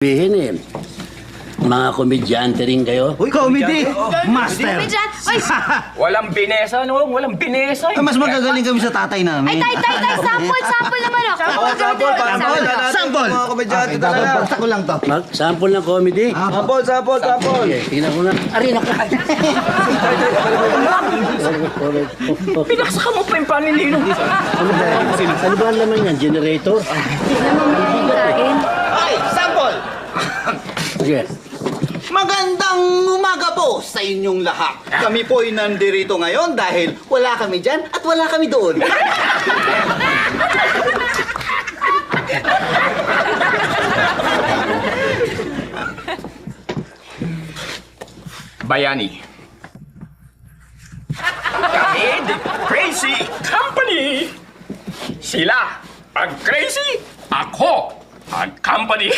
Sabihin eh, mga komedyante rin kayo. Uy, comedy! Master! Medyan, ay, Walang binesa, no? Walang binesa. Mas magagaling kami sa tatay ay, namin. tay, sample naman oh. Sample. Sample! Mga komedyante Okay, talaga. basta ko lang to. Sample ng comedy. Sample. Sige, tingnan ko na. Arin ako. Pinaksakan mo pa yung panilino. Ano ba ang laman yan? Generator? Tignan mo mga hikain. Okay, sample! Sige. Magandang umaga po sa inyong lahat. Kami po ay nandirito ngayon dahil wala kami dyan at wala kami doon. Bayani. Kami, the Crazy Company. Sila, ang crazy, ako, ang company.